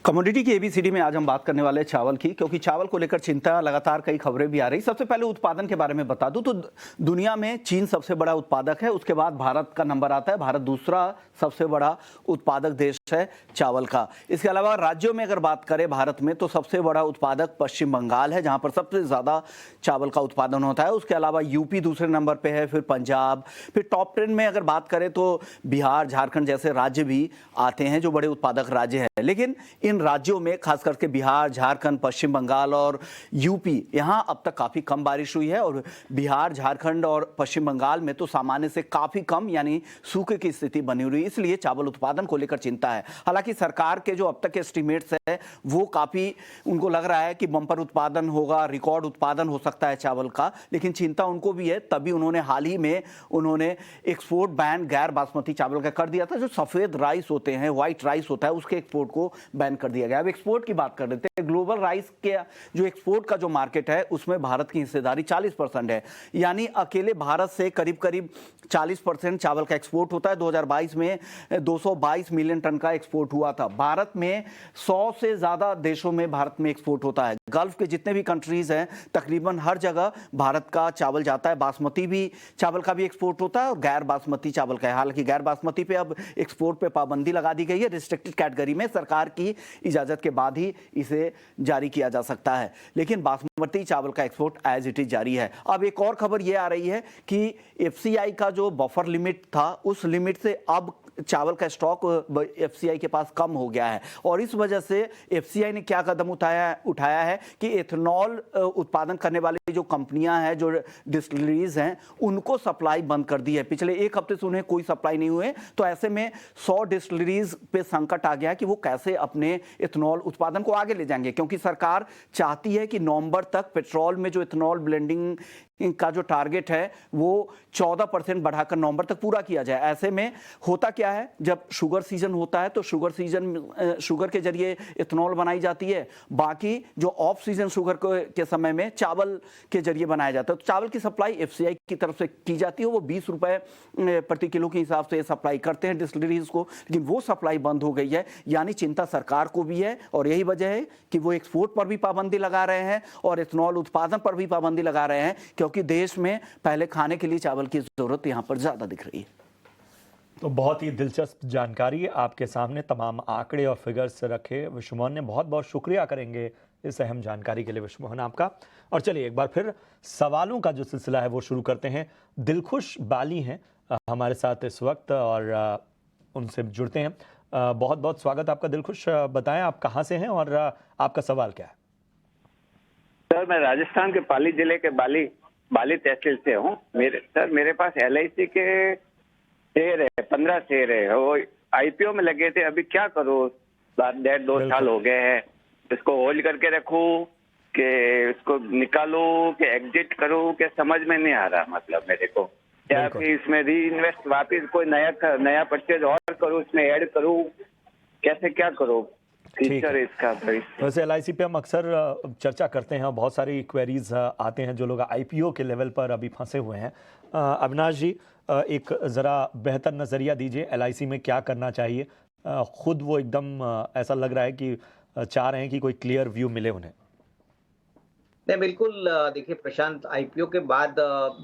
कमोडिटी की एबीसीडी में आज हम बात करने वाले हैं चावल की, क्योंकि चावल को लेकर चिंता लगातार कई खबरें भी आ रही। सबसे पहले उत्पादन के बारे में बता दूं तो दुनिया में चीन सबसे बड़ा उत्पादक है, उसके बाद भारत का नंबर आता है। भारत दूसरा सबसे बड़ा उत्पादक देश है चावल का। इसके अलावा राज्यों में अगर बात करें भारत में तो सबसे बड़ा उत्पादक पश्चिम बंगाल है, जहां पर सबसे ज़्यादा चावल का उत्पादन होता है। उसके अलावा यूपी दूसरे नंबर पर है, फिर पंजाब, फिर टॉप 10 में अगर बात करें तो बिहार, झारखंड जैसे राज्य भी आते हैं जो बड़े उत्पादक राज्य हैं। लेकिन इन राज्यों में खास करके बिहार, झारखंड, पश्चिम बंगाल और यूपी, यहाँ अब तक काफ़ी कम बारिश हुई है। और बिहार, झारखंड और पश्चिम बंगाल में तो सामान्य से काफ़ी कम यानी सूखे की स्थिति बनी हुई, इसलिए चावल उत्पादन को लेकर चिंता है। हालांकि सरकार के जो अब तक के एस्टिमेट्स है वो काफ़ी, उनको लग रहा है कि बम्पर उत्पादन होगा, रिकॉर्ड उत्पादन हो सकता है चावल का, लेकिन चिंता उनको भी है। तभी उन्होंने हाल ही में एक्सपोर्ट बैन गैर बासमती चावल का कर दिया था। जो सफ़ेद राइस होते हैं, व्हाइट राइस होता है, उसके एक्सपोर्ट को बैन कर दिया गया। अब एक्सपोर्ट की बात कर लेते हैं। ग्लोबल राइस के जो एक्सपोर्ट का जो मार्केट है उसमें भारत की हिस्सेदारी 40% है, यानी अकेले भारत से करीब करीब 40% चावल का एक्सपोर्ट होता है। 2022 में 222 मिलियन टन का एक्सपोर्ट हुआ था। भारत में 100 से ज़्यादा देशों में भारत में एक्सपोर्ट होता है। गल्फ के जितने भी कंट्रीज़ हैं तकरीबन हर जगह भारत का चावल जाता है। बासमती भी चावल का भी एक्सपोर्ट होता है और गैर बासमती चावल का है। हालांकि गैर बासमती पे अब एक्सपोर्ट पे पाबंदी लगा दी गई है। रिस्ट्रिक्टेड कैटेगरी में सरकार की इजाज़त के बाद ही इसे जारी किया जा सकता है, लेकिन बासमती चावल का एक्सपोर्ट एज इट इज जारी है। अब एक और खबर यह आ रही है कि एफसीआई का जो बफर लिमिट था उस लिमिट से अब चावल का स्टॉक एफसीआई के पास कम हो गया है। और इस वजह से एफसीआई ने क्या कदम उठाया है कि एथेनॉल उत्पादन करने वाली जो कंपनियां हैं, जो डिस्टिलरीज हैं, उनको सप्लाई बंद कर दी है। पिछले एक हफ्ते से उन्हें कोई सप्लाई नहीं हुए, तो ऐसे में 100 डिस्टिलरीज पे संकट आ गया है कि वो कैसे अपने एथेनॉल उत्पादन को आगे ले जाएंगे, क्योंकि सरकार चाहती है कि नवंबर तक पेट्रोल में जो एथेनॉल ब्लेंडिंग का जो टारगेट है वो 14% बढ़ाकर नवंबर तक पूरा किया जाए। ऐसे में होता क्या है, जब शुगर सीजन होता है तो शुगर के जरिए इथेनॉल बनाई जाती है, बाकी जो ऑफ सीजन शुगर के समय में चावल के जरिए बनाया जाता है। तो चावल की सप्लाई एफसीआई की तरफ से की जाती है, वो 20 रुपए प्रति किलो के हिसाब से सप्लाई करते हैं डिस्टिलरीज को, लेकिन वो सप्लाई बंद हो गई है। यानी चिंता सरकार को भी है और यही वजह है कि वो एक्सपोर्ट पर भी पाबंदी लगा रहे हैं और इथेनॉल उत्पादन पर भी पाबंदी लगा रहे हैं, क्योंकि देश में पहले खाने के लिए चावल की जरूरत यहां पर ज्यादा दिख रही है। तो बहुत ही दिलचस्प जानकारी आपके सामने, तमाम आंकड़े और फिगर्स रखे विश्वमोहन ने। बहुत बहुत शुक्रिया करेंगे इस अहम जानकारी के लिए विश्वमोहन आपका। और चलिए एक बार फिर सवालों का जो सिलसिला है वो शुरू करते हैं। दिलखुश बाली हैं हमारे साथ इस वक्त और उनसे जुड़ते हैं। बहुत बहुत स्वागत आपका दिलखुश। बताएं आप कहाँ से हैं और आपका सवाल क्या है? सर मैं राजस्थान के पाली जिले के बाली तहसील से हूँ। मेरे पास LIC के शेयर है, 15 शेयर है, वो IPO में लगे थे। अभी क्या करूँ, 1.5-2 साल हो गए हैं। इसको होल्ड करके रखूँ कि इसको निकालूं कि एग्जिट करूँ, कि समझ में नहीं आ रहा। मतलब मेरे को क्या फिर इसमें री इन्वेस्ट वापिस कोई नया परचेज और करूँ, इसमें ऐड करूँ, कैसे क्या करूँ? इसका वैसे LIC पे हम अक्सर चर्चा करते हैं, बहुत सारी क्वेरीज आते हैं जो लोग IPO के लेवल पर अभी फंसे हुए हैं। अविनाश जी, एक ज़रा बेहतर नज़रिया दीजिए, LIC में क्या करना चाहिए? खुद वो एकदम ऐसा लग रहा है कि चाह रहे हैं कि कोई क्लियर व्यू मिले उन्हें। नहीं, बिल्कुल। देखिए प्रशांत, IPO के बाद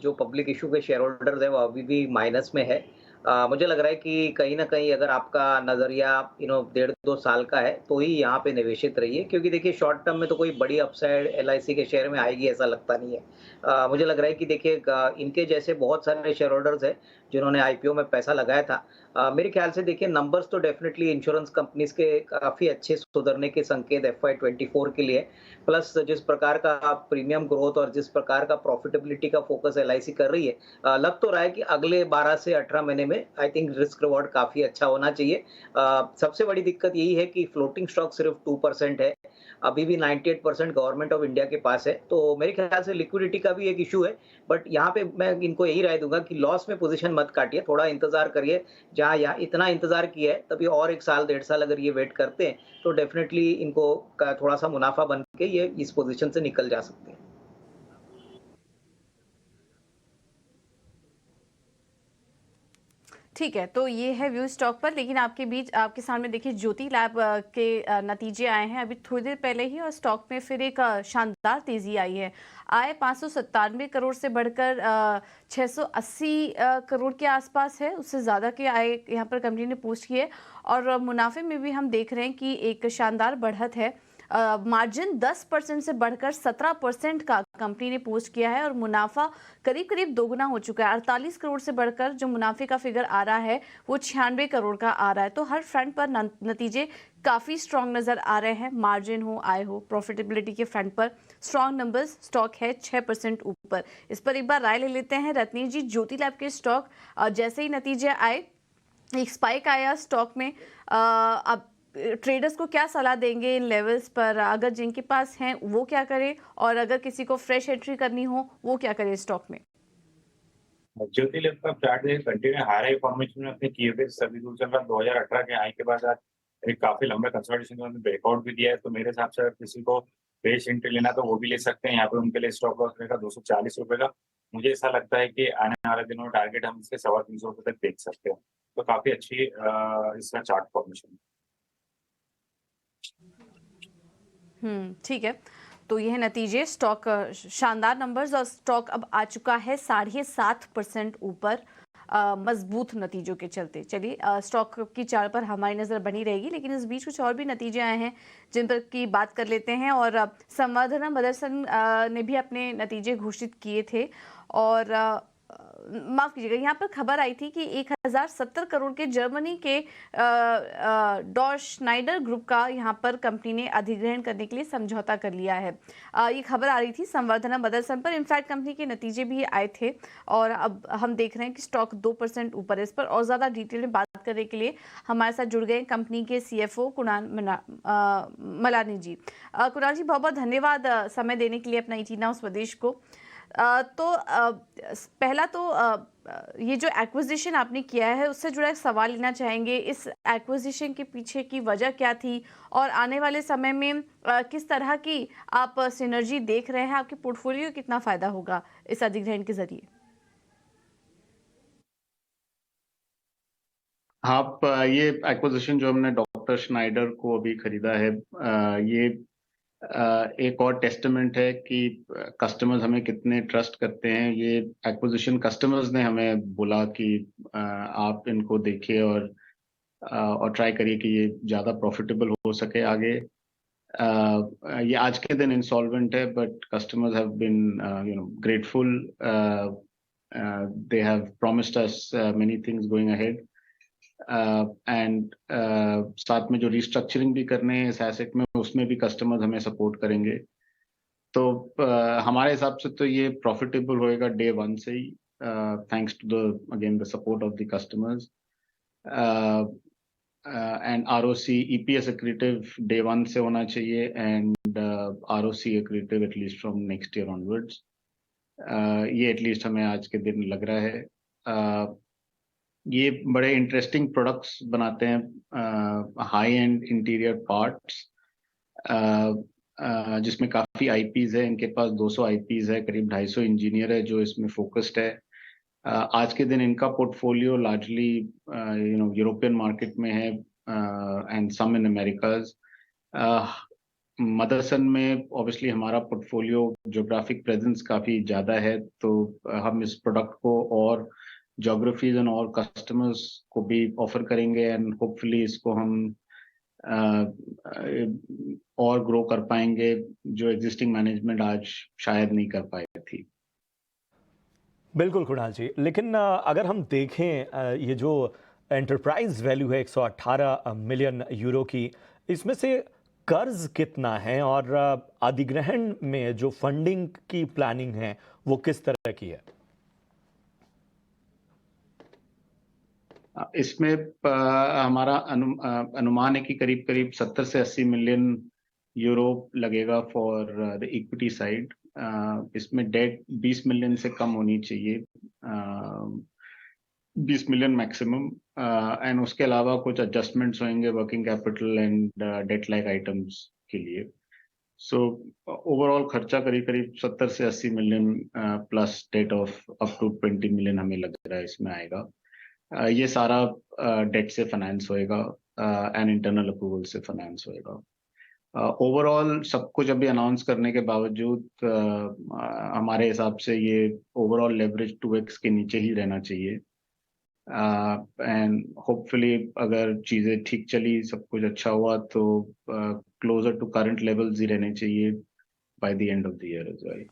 जो पब्लिक इशू के शेयर होल्डर्स है वो अभी भी माइनस में है। मुझे लग रहा है कि कहीं ना कहीं अगर आपका नजरिया 1.5-2 साल का है तो ही यहाँ पे निवेशित रहिए, क्योंकि देखिए शॉर्ट टर्म में तो कोई बड़ी अपसाइड LIC के शेयर में आएगी ऐसा लगता नहीं है। मुझे लग रहा है कि देखिए इनके जैसे बहुत सारे शेयर होल्डर्स हैं जिन्होंने IPO में पैसा लगाया था। मेरे ख्याल से देखिए नंबर्स तो डेफिनेटली इंश्योरेंस कंपनीज के काफ़ी अच्छे सुधरने के संकेत FY24 के लिए, प्लस जिस प्रकार का प्रीमियम ग्रोथ और जिस प्रकार का प्रॉफिटेबिलिटी का फोकस LIC कर रही है, लग तो रहा है कि अगले 12 से 18 महीने में आई थिंक रिस्क रिवॉर्ड काफ़ी अच्छा होना चाहिए। सबसे बड़ी दिक्कत यही है कि फ्लोटिंग स्टॉक सिर्फ 2% है, अभी भी 98% गवर्नमेंट ऑफ इंडिया के पास है, तो मेरे ख्याल से लिक्विडिटी का भी एक इशू है। बट यहाँ पे मैं इनको यही राय दूंगा कि लॉस में पोजीशन मत काटिए, थोड़ा इंतजार करिए। जहाँ यहाँ इतना इंतजार किया है तभी और 1 साल 1.5 साल अगर ये वेट करते हैं तो डेफिनेटली इनको थोड़ा सा मुनाफा बन के ये इस पोजीशन से निकल जा सकते हैं। ठीक है, तो ये है व्यू स्टॉक पर, लेकिन आपके सामने देखिए ज्योति लैब के नतीजे आए हैं अभी थोड़ी देर पहले ही, और स्टॉक में फिर एक शानदार तेजी आई है। आय 597 करोड़ से बढ़कर 680 करोड़ के आसपास है, उससे ज़्यादा की आय यहाँ पर कंपनी ने पोस्ट की है। और मुनाफे में भी हम देख रहे हैं कि एक शानदार बढ़त है। मार्जिन 10% से बढ़कर 17% का कंपनी ने पोस्ट किया है, और मुनाफा करीब करीब दोगुना हो चुका है। 48 करोड़ से बढ़कर जो मुनाफे का फिगर आ रहा है वो 96 करोड़ का आ रहा है। तो हर फ्रंट पर नतीजे काफ़ी स्ट्रॉन्ग नज़र आ रहे हैं। मार्जिन हो, आय हो, प्रॉफिटेबिलिटी के फ्रंट पर स्ट्रॉन्ग नंबर्स। स्टॉक है 6% ऊपर। इस पर एक बार राय ले लेते हैं रत्नेश जी। ज्योति लैब के स्टॉक जैसे ही नतीजे आए, एक स्पाइक आया स्टॉक में, अब ट्रेडर्स को क्या सलाह देंगे इन लेवल्स पर? अगर जिनके पास हैं वो क्या करें, और अगर किसी को फ्रेश एंट्री करनी हो वो क्या करे स्टॉक में? ज्योति लैब का चार्ट कंटिन्यू हाई फॉर्मेशन में अपने किए हुए सभी दूर चल रहा। 2018 के हाई के बाद आज एक काफी लंबे कंसोलिडेशन में ब्रेकआउट भी दिया है। तो मेरे हिसाब से अगर किसी को फ्रेश एंट्री लेना तो वो भी ले सकते हैं। यहाँ पे उनके लिए स्टॉक लॉस रहेगा 240 रुपए का। मुझे ऐसा लगता है कि आने वाले दिनों में टारगेट हम इसके 350 रुपए तक देख सकते हैं। तो काफी अच्छी इसका चार्ट फॉर्मेशन। ठीक है, तो यह नतीजे स्टॉक शानदार नंबर्स, और स्टॉक अब आ चुका है 7.5% ऊपर मजबूत नतीजों के चलते। चलिए स्टॉक की चार्ट पर हमारी नज़र बनी रहेगी, लेकिन इस बीच कुछ और भी नतीजे आए हैं जिन पर की बात कर लेते हैं। और संवर्धना मदरसन ने भी अपने नतीजे घोषित किए थे, और माफ़ कीजिएगा, यहाँ पर खबर आई थी कि 1070 करोड़ के जर्मनी के डॉ श्नाइडर ग्रुप का यहाँ पर कंपनी ने अधिग्रहण करने के लिए समझौता कर लिया है। ये खबर आ रही थी संवर्धना मदरसन पर। इनफैक्ट कंपनी के नतीजे भी आए थे, और अब हम देख रहे हैं कि स्टॉक 2% ऊपर है। इस पर और ज़्यादा डिटेल में बात करने के लिए हमारे साथ जुड़ गए कंपनी के CFO कुणाल मलानी जी। कुणाल जी, बहुत बहुत धन्यवाद समय देने के लिए अपना ET Now स्वदेश को। पहला तो ये जो एक्विजिशन आपने किया है उससे जुड़ा एक सवाल लेना चाहेंगे। इस एक्विजिशन के पीछे की वजह क्या थी, और आने वाले समय में किस तरह की आप सिनर्जी देख रहे हैं? आपके पोर्टफोलियो कितना फायदा होगा इस अधिग्रहण के जरिए? आप ये एक्विजिशन जो हमने डॉक्टर श्नाइडर को अभी खरीदा है, ये एक और टेस्टमेंट है कि कस्टमर्स हमें कितने ट्रस्ट करते हैं। ये एक्विजिशन कस्टमर्स ने हमें बोला कि आप इनको देखिए और ट्राई करिए कि ये ज़्यादा प्रॉफिटेबल हो सके आगे। ये आज के दिन इंसॉल्वेंट है, but customers have been grateful. They have promised us many things going ahead, and साथ में जो रिस्ट्रक्चरिंग भी करने हैं इस एसेट में, उसमें भी कस्टमर्स हमें सपोर्ट करेंगे। तो हमारे हिसाब से तो ये प्रॉफिटेबल होएगा डे 1 से ही, thanks to the again the support of the customers, and ROC EPS accretive day 1 से होना चाहिए, and ROC accretive at least from next year onwards. ये एटलीस्ट हमें आज के दिन लग रहा है। ये बड़े इंटरेस्टिंग प्रोडक्ट्स बनाते हैं, हाई एंड इंटीरियर पार्ट्स, जिसमें काफ़ी IPs है। इनके पास 200 IPs है, करीब 250 इंजीनियर है जो इसमें फोकस्ड है। आज के दिन इनका पोर्टफोलियो लार्जली यूरोपियन मार्केट में है, and some in Americas. Motherson में ऑब्वियसली हमारा पोर्टफोलियो ज्योग्राफिक प्रेजेंस काफ़ी ज़्यादा है, तो हम इस प्रोडक्ट को और ज्योग्राफीज एंड और कस्टमर्स को भी ऑफर करेंगे, एंड होपफुली इसको हम और ग्रो कर पाएंगे, जो एग्जिस्टिंग मैनेजमेंट आज शायद नहीं कर पाई थी। बिल्कुल कुणाल जी, लेकिन अगर हम देखें ये जो एंटरप्राइज वैल्यू है 118 मिलियन यूरो की, इसमें से कर्ज कितना है, और अधिग्रहण में जो फंडिंग की प्लानिंग है वो किस तरह की है? इसमें हमारा अनुमान है कि करीब करीब 70 से 80 मिलियन यूरो लगेगा फॉर द इक्विटी साइड। इसमें डेट 20 मिलियन से कम होनी चाहिए, 20 मिलियन मैक्सिमम, एंड उसके अलावा कुछ एडजस्टमेंट्स होंगे working capital and debt like items के लिए। सो ओवरऑल खर्चा करीब करीब 70 से 80 million plus debt of up to 20 million हमें लग रहा है इसमें आएगा। ये सारा डेट से फाइनेंस होएगा एंड इंटरनल अप्रूवल से फाइनेंस होएगा। ओवरऑल सब कुछ अभी अनाउंस करने के बावजूद हमारे हिसाब से ये ओवरऑल लेवरेज 2x के नीचे ही रहना चाहिए एंड होपफुली अगर चीज़ें ठीक चली, सब कुछ अच्छा हुआ तो क्लोजर टू करंट लेवल्स ही रहने चाहिए by the end of the year as well.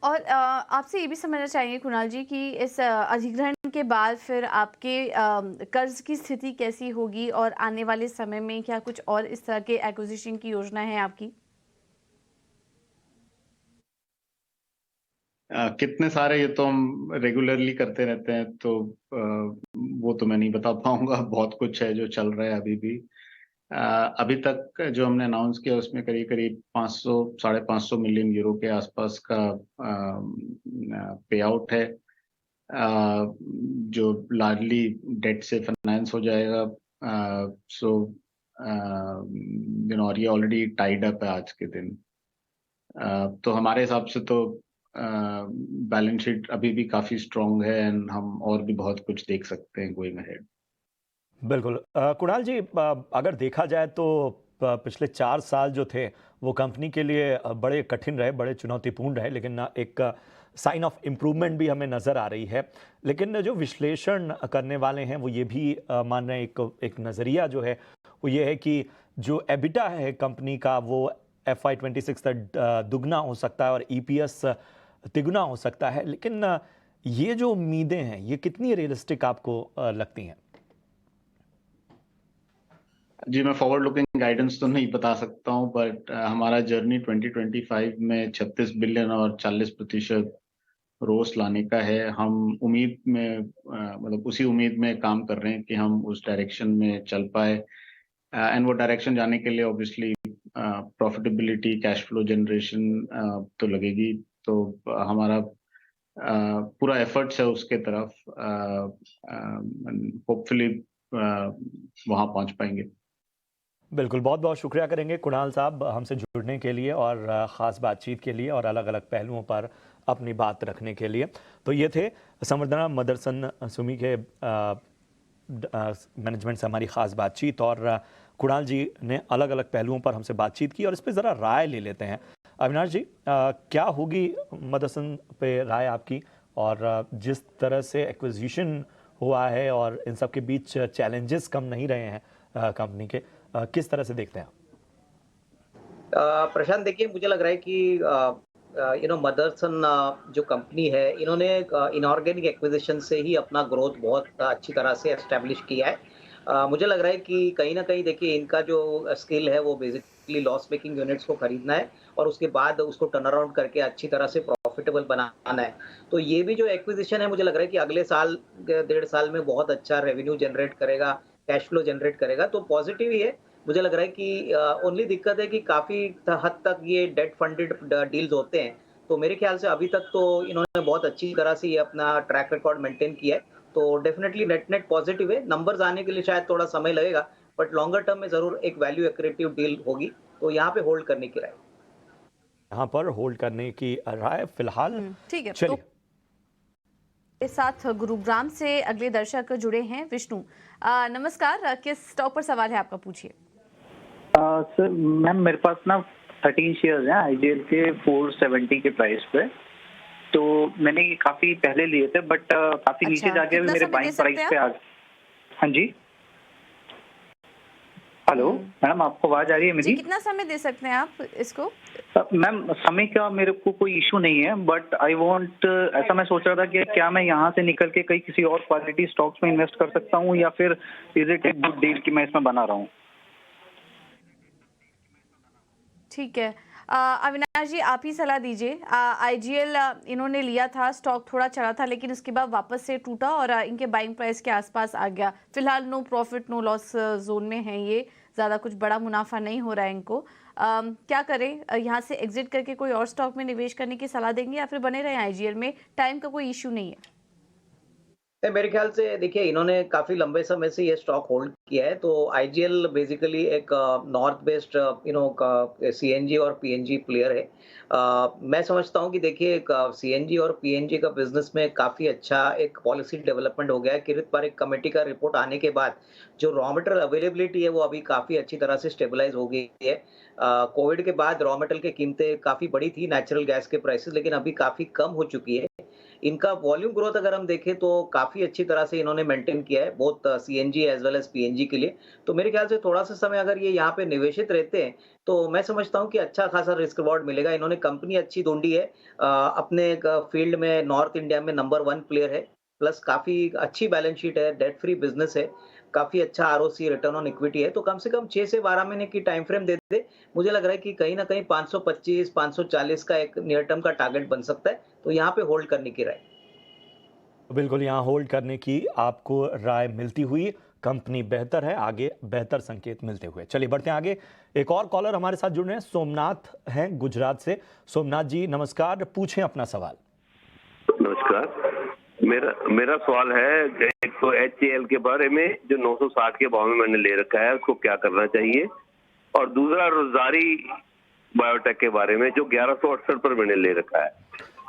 और आपसे ये भी समझना चाहिए कुणाल जी कि इस अधिग्रहण के बाद फिर आपके कर्ज की स्थिति कैसी होगी और आने वाले समय में क्या कुछ और इस तरह के एक्विजिशन की योजना है आपकी? कितने सारे, ये तो हम रेगुलरली करते रहते हैं, तो वो तो मैं नहीं बता पाऊंगा। बहुत कुछ है जो चल रहा है अभी भी। अभी तक जो हमने अनाउंस किया उसमें करीब करीब 500-550 मिलियन यूरो के आसपास का पे आउट है, जो लार्जली डेट से फाइनेंस हो जाएगा। सो और ये ऑलरेडी टाइड अप है आज के दिन। तो हमारे हिसाब से तो बैलेंस शीट अभी भी काफी स्ट्रांग है एंड हम और भी बहुत कुछ देख सकते हैं गोइंग अहेड। बिल्कुल। कुणाल जी, अगर देखा जाए तो पिछले 4 साल जो थे वो कंपनी के लिए बड़े कठिन रहे, बड़े चुनौतीपूर्ण रहे, लेकिन एक साइन ऑफ इम्प्रूवमेंट भी हमें नज़र आ रही है। लेकिन जो विश्लेषण करने वाले हैं वो ये भी मान रहे हैं, एक नज़रिया जो है वो ये है कि जो एबिटा है कंपनी का वो FY26 तक दुगना हो सकता है और EPS तिगुना हो सकता है। लेकिन ये जो उम्मीदें हैं ये कितनी रियलिस्टिक आपको लगती हैं? जी, मैं फॉरवर्ड लुकिंग गाइडेंस तो नहीं बता सकता हूँ, बट हमारा जर्नी 2025 में 36 बिलियन और 40% रोस लाने का है। हम उम्मीद में मतलब उसी उम्मीद में काम कर रहे हैं कि हम उस डायरेक्शन में चल पाए एंड वो डायरेक्शन जाने के लिए obviously profitability, cash flow generation तो लगेगी। तो हमारा पूरा एफर्ट्स है उसके तरफ, होपफुली वहाँ पहुँच पाएंगे। बिल्कुल, बहुत बहुत शुक्रिया करेंगे कुणाल साहब हमसे जुड़ने के लिए और ख़ास बातचीत के लिए और अलग अलग पहलुओं पर अपनी बात रखने के लिए। तो ये थे संवर्धना मदरसन सुमी के मैनेजमेंट से हमारी ख़ास बातचीत, और कुणाल जी ने अलग अलग पहलुओं पर हमसे बातचीत की और इस पर ज़रा राय ले लेते हैं। अविनाश जी, क्या होगी मदरसन पे राय आपकी, और जिस तरह से एक्विजिशन हुआ है और इन सब के बीच चैलेंजेस कम नहीं रहे हैं कंपनी के, किस तरह से देखते हैं आप? प्रशांत, देखिए मुझे लग रहा है कि मदरसन जो कंपनी है, इन्होंने इनऑर्गेनिक एक्विजिशन से ही अपना ग्रोथ बहुत अच्छी तरह से एस्टेब्लिश किया है। मुझे लग रहा है कि कहीं ना कहीं देखिए इनका जो स्किल है वो बेसिकली लॉस मेकिंग यूनिट्स को खरीदना है और उसके बाद उसको टर्न अराउंड करके अच्छी तरह से प्रॉफिटेबल बनाना है। तो ये भी जो एक्विजिशन है मुझे लग रहा है कि अगले साल 1.5 साल में बहुत अच्छा रेवेन्यू जनरेट करेगा, कैश फ्लो जनरेट करेगा, तो पॉजिटिव ही है। मुझे लग रहा है कि ओनली दिक्कत है कि काफ़ी हद तक ये डेट फंडेड डील्स होते हैं, तो मेरे ख्याल से अभी तक तो इन्होंने बहुत अच्छी तरह से ये अपना ट्रैक रिकॉर्ड मेंटेन किया है, तो डेफिनेटली नेट पॉजिटिव है। नंबर्स आने के लिए शायद थोड़ा समय लगेगा, बट लॉन्गर टर्म में ज़रूर एक वैल्यू एक्रेटिव डील होगी, तो यहाँ पे होल्ड करने की राय। यहाँ पर होल्ड करने की राय फिलहाल। ठीक है, चलिए। इस साथ गुरुग्राम से अगले दर्शक जुड़े हैं। विष्णु, नमस्कार, किस स्टॉक पर सवाल है आपका, पूछिए। सर मैम, मेरे पास ना 13 शेयर्स हैं IGL के 470 के प्राइस पे, तो मैंने ये काफी पहले लिए थे, बट काफी नीचे जाके अभी मेरे बाइंग प्राइस पे आ गए। हाँ जी, हेलो मैडम, आपको आवाज आ रही है मेरी? कितना समय दे सकते हैं आप इसको? मैम, समय का मेरे को कोई इशू नहीं है, बट आई वांट, ऐसा मैं सोच रहा था कि क्या मैं यहाँ से निकल के कहीं किसी और क्वालिटी स्टॉक्स में इन्वेस्ट कर सकता हूँ, या फिर is it a good deal कि मैं इसमें बना रहा हूँ? ठीक है, अविनाश जी आप ही सलाह दीजिए। IGL इन्होंने लिया था, स्टॉक थोड़ा चला था, लेकिन उसके बाद वापस से टूटा और इनके बाइंग प्राइस के आसपास आ गया। फिलहाल no profit no loss zone में है ये, ज़्यादा कुछ बड़ा मुनाफा नहीं हो रहा है इनको। क्या करें, यहाँ से एग्जिट करके कोई और स्टॉक में निवेश करने की सलाह देंगे या फिर बने रहें IGL में? टाइम का कोई इशू नहीं है। मेरे ख्याल से देखिए इन्होंने काफ़ी लंबे समय से ये स्टॉक होल्ड किया है, तो आईजीएल बेसिकली एक नॉर्थ बेस्ड का सीएनजी और पीएनजी प्लेयर है। मैं समझता हूँ कि देखिए एक सीएनजी और पीएनजी का बिज़नेस में काफ़ी अच्छा एक पॉलिसी डेवलपमेंट हो गया है। किरित पारेख कमेटी का रिपोर्ट आने के बाद जो रॉ मटेरियल अवेलेबिलिटी है वो अभी काफ़ी अच्छी तरह से स्टेबलाइज़ हो गई है। कोविड के बाद रॉ मटेरियल की कीमतें काफ़ी बढ़ी थी, नेचुरल गैस के प्राइसेज़, लेकिन अभी काफ़ी कम हो चुकी है। इनका वॉल्यूम ग्रोथ अगर हम देखें तो काफ़ी अच्छी तरह से इन्होंने मेंटेन किया है, both CNG as well as PNG के लिए। तो मेरे ख्याल से थोड़ा-सा समय अगर ये यहाँ पे निवेशित रहते हैं, तो मैं समझता हूँ कि अच्छा खासा रिस्क रिवॉर्ड मिलेगा। इन्होंने कंपनी अच्छी ढूँढी है। अपने एक फील्ड में नॉर्थ इंडिया में नंबर 1 प्लेयर है, प्लस काफ़ी अच्छी बैलेंस शीट है, डेट फ्री बिज़नेस है, काफ़ी अच्छा आरओसी रिटर्न ऑन इक्विटी है। तो कम से कम 6 से 12 महीने की टाइम फ्रेम दे दे, मुझे लग रहा है कि कहीं न कहीं 525, 540 का एक नियर टर्म का टारगेट बन सकता है। तो यहाँ पे होल्ड करने की राय। बिल्कुल, यहाँ होल्ड करने की आपको राय मिलती हुई, कंपनी बेहतर है, आगे बेहतर संकेत मिलते हुए। चलिए बढ़ते हैं आगे। एक और कॉलर हमारे साथ जुड़ रहे हैं, सोमनाथ हैं गुजरात से। सोमनाथ जी नमस्कार, पूछें अपना सवाल। नमस्कार, मेरा सवाल है एक तो एचएएल के बारे में, जो 960 के भाव में मैंने ले रखा है, उसको क्या करना चाहिए, और दूसरा रोजारी बायोटेक के बारे में जो 1168 पर मैंने ले रखा है।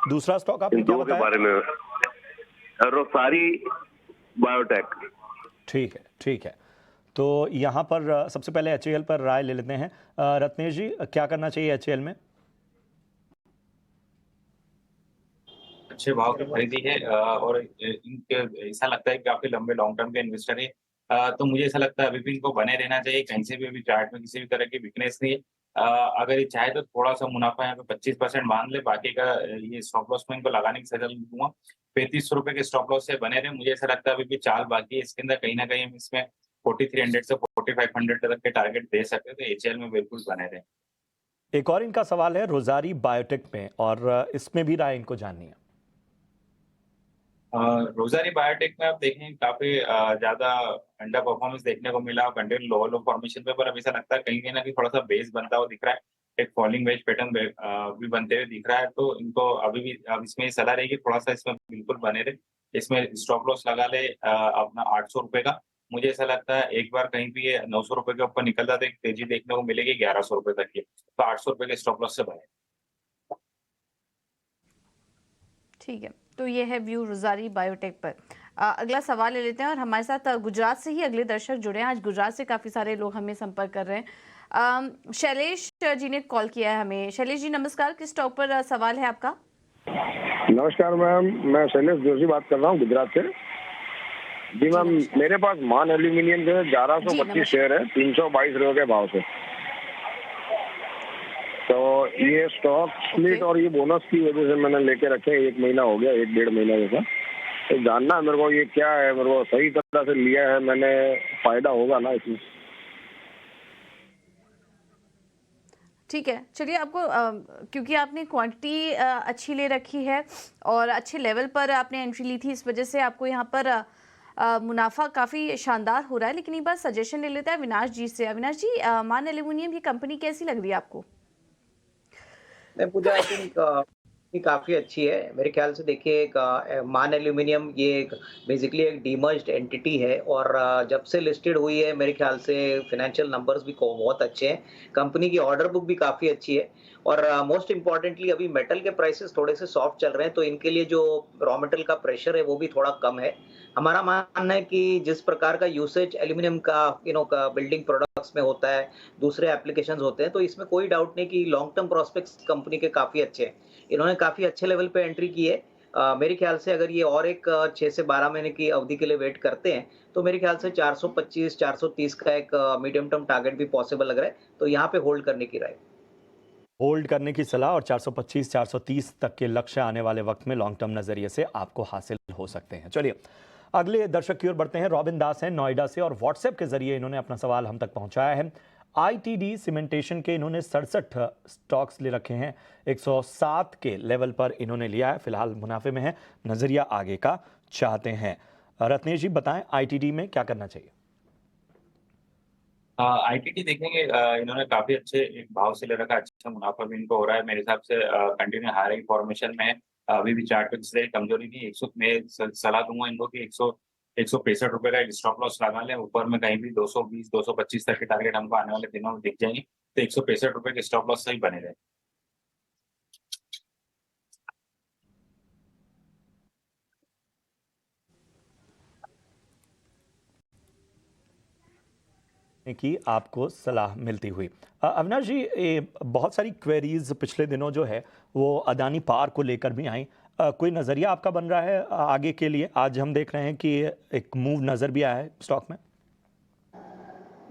दूसरा स्टॉक आपने क्या बताया? के बारे में रोसारी बायोटेक। ठीक है। तो यहाँ पर सबसे पहले एचएएल पर राय ले लेते हैं। रत्नेश जी, क्या करना चाहिए एचएएल में? अच्छे भाव की खरीदी है और इनके ऐसा लगता है कि काफी लंबे लॉन्ग टर्म के इन्वेस्टर है। तो मुझे ऐसा लगता है अभी भी इनको बने रहना चाहिए, कहीं से भी अभी चार्ट में किसी भी तरह की वीकनेस नहीं है। अगर ये चाहे तो थोड़ा सा मुनाफा यहाँ पे 25% मान ले, बाकी का ये स्टॉप लॉस में इनको लगाने की सलाह दूंगा। 3500 रुपए के स्टॉप लॉस से बने रहे, मुझे ऐसा लगता है अभी भी चाल बाकी है इसके अंदर, कहीं ना कहीं हम इसमें 4300 से 4500 तक के टारगेट दे सकते हैं, तो एचएएल में बिल्कुल बने रहे। एक और इनका सवाल है रोजारी बायोटेक में, और इसमें भी राय इनको जाननी है। रोजारी बायोटेक में आप देखें काफी ज्यादा अंडर परफॉर्मेंस देखने को मिला, कंटिन्यू लोअर लो फॉर्मेशन पे, पर अभी ऐसा लगता है कहीं ना कहीं थोड़ा सा बेस बनता हुआ दिख रहा है, एक फॉलिंग वेज पैटर्न भी बनते हुए दिख रहा है। तो इनको अभी भी अब इसमें सलाह रहेगी थोड़ा सा इसमें बिल्कुल बने रहे, इसमें स्टॉप लॉस लगा ले अपना 800 रुपए का। मुझे ऐसा लगता है एक बार कहीं भी ये 900 रुपए के ऊपर निकल जाता है, तेजी देखने को मिलेगी 1100 रुपए तक की, तो 800 रुपए के स्टॉप लॉस से बने। ठीक है, तो ये है व्यू रोजारी बायोटेक पर। अगला सवाल ले लेते हैं, और हमारे साथ गुजरात से ही अगले दर्शक जुड़े हैं। आज गुजरात से काफ़ी सारे लोग हमें संपर्क कर रहे हैं। शैलेश जी ने कॉल किया है हमें। शैलेश जी नमस्कार, किस टॉप पर सवाल है आपका? नमस्कार मैम, मैं शैलेश जोशी बात कर रहा हूँ गुजरात से। जी मैम, मेरे पास मान एल्यूमिनियम के 1125 शेयर है 322 रुपए के भाव से। तो ये स्टॉक स्प्लिट और ये बोनस की वजह से मैंने लेके रखे, 1 महीना हो गया, 1-1.5 महीना जैसा। तो जानना है मेरे को ये क्या है, मेरे को सही तरह से लिया है मैंने, फायदा होगा ना इसमें? ठीक है, चलिए आपको क्योंकि आपने क्वांटिटी अच्छी ले रखी है और अच्छे लेवल पर आपने एंट्री ली थी, इस वजह से आपको यहाँ पर मुनाफा काफ़ी शानदार हो रहा है। लेकिन एक बार सजेशन ले लेते हैं अविनाश जी से। अविनाश जी, मान एल्यूमिनियम की कंपनी कैसी लग रही है आपको? मैं पूजा आई थिंक काफ़ी अच्छी है मेरे ख्याल से। देखिए मान एल्यूमिनियम ये बेसिकली एक डीमर्ज्ड एंटिटी है, और जब से लिस्टेड हुई है मेरे ख्याल से फाइनेंशियल नंबर्स भी बहुत अच्छे हैं, कंपनी की ऑर्डर बुक भी काफ़ी अच्छी है, और मोस्ट इम्पॉर्टेंटली अभी मेटल के प्राइसेस थोड़े से सॉफ्ट चल रहे हैं, तो इनके लिए जो रॉ मेटेरियल का प्रेशर है वो भी थोड़ा कम है। हमारा मानना है कि जिस प्रकार का यूसेज एल्यूमिनियम का का बिल्डिंग प्रोडक्ट्स में होता है, दूसरे एप्लीकेशंस होते हैं, तो इसमें कोई डाउट नहीं कि लॉन्ग टर्म प्रोस्पेक्ट्स कंपनी के काफ़ी अच्छे हैं। इन्होंने काफ़ी अच्छे लेवल पे एंट्री की है। मेरे ख्याल से अगर ये और एक 6 से 12 महीने की अवधि के लिए वेट करते हैं, तो मेरे ख्याल से 425, 430 का एक मीडियम टर्म टारगेट भी पॉसिबल लग रहा है, तो यहाँ पे होल्ड करने की राय। होल्ड करने की सलाह, और 425, 430 तक के लक्ष्य आने वाले वक्त में लॉन्ग टर्म नजरिए से आपको हासिल हो सकते हैं। चलिए अगले दर्शक की ओर बढ़ते हैं। रॉबिन दास हैं नोएडा से, और व्हाट्सएप के जरिए इन्होंने अपना सवाल हम तक पहुंचाया है। आईटीडी सीमेंटेशन के इन्होंने 67 स्टॉक्स ले रखे हैं, 107 के लेवल पर इन्होंने लिया है, फिलहाल मुनाफे में है, नजरिया आगे का चाहते हैं। रत्नेश जी बताएं आईटीडी में क्या करना चाहिए? आईटीडी देखेंगे, इन्होंने काफी अच्छे एक भाव से ले रखा, अच्छा मुनाफा भी इनको हो रहा है मेरे हिसाब से, कंटिन्यू हायरिंग फॉर्मेशन में है। अभी भी चार्ट पे किसी कमजोरी थी। 100 मैं सलाह दूंगा इनको कि 165 रुपए का एक स्टॉप लॉस लगा लें। ऊपर में कहीं भी 220 225 तक के टारगेट हमको आने वाले दिनों में दिख जाएंगे, तो 165 रुपए के स्टॉप लॉस सही बने रहे। की आपको सलाह मिलती हुई। अविनाश जी, बहुत सारी क्वेरीज पिछले दिनों जो है वो अदानी पावर को लेकर भी आई। कोई नज़रिया आपका बन रहा है आगे के लिए? आज हम देख रहे हैं कि एक मूव नज़र भी आया है स्टॉक में।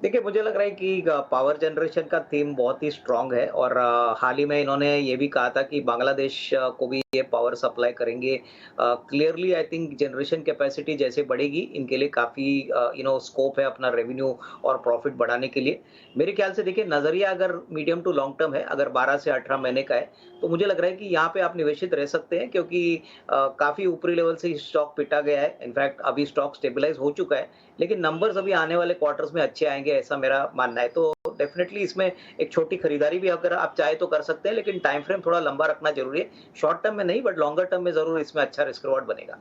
देखिए, मुझे लग रहा है कि पावर जनरेशन का थीम बहुत ही स्ट्रांग है और हाल ही में इन्होंने ये भी कहा था कि बांग्लादेश को भी ये पावर सप्लाई करेंगे। Clearly I think generation capacity जैसे बढ़ेगी, इनके लिए काफ़ी स्कोप है अपना रेवेन्यू और प्रॉफिट बढ़ाने के लिए। मेरे ख्याल से देखिए, नज़रिया अगर मीडियम टू लॉन्ग टर्म है, अगर 12 से 18 महीने का है, तो मुझे लग रहा है कि यहाँ पे आप निवेशित रह सकते हैं, क्योंकि काफ़ी ऊपरी लेवल से स्टॉक पिटा गया है। इनफैक्ट अभी स्टॉक स्टेबलाइज हो चुका है, लेकिन नंबर्स अभी आने वाले क्वार्टर्स में अच्छे आएंगे, ऐसा मेरा मानना है। तो डेफिनेटली इसमें एक छोटी खरीदारी भी अगर आप चाहे तो कर सकते हैं, लेकिन टाइम फ्रेम थोड़ा लंबा रखना जरूरी है। शॉर्ट टर्म में नहीं, बट लॉन्गर टर्म में जरूर इसमें अच्छा रिस्क रिवॉर्ड बनेगा।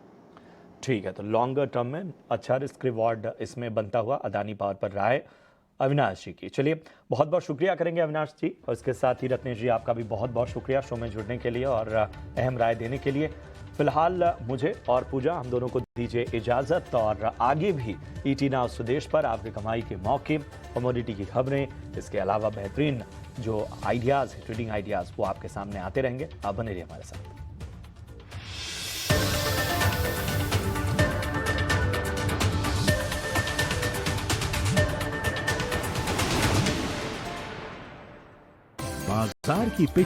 ठीक है, तो लॉन्गर टर्म में अच्छा रिस्क रिवॉर्ड इसमें बनता हुआ अदानी पावर पर रहा है अविनाश जी की। चलिए, बहुत बहुत शुक्रिया करेंगे अविनाश जी, और इसके साथ ही रत्नेश जी, आपका भी बहुत बहुत शुक्रिया शो में जुड़ने के लिए और अहम राय देने के लिए। फिलहाल मुझे और पूजा, हम दोनों को दीजिए इजाज़त, और आगे भी ईटी नाउ स्वदेश पर आपके कमाई के मौके, कमोडिटी की खबरें, इसके अलावा बेहतरीन जो आइडियाज़, ट्रेडिंग आइडियाज़, वो आपके सामने आते रहेंगे। आप बने रहिए हमारे साथ। बाजार की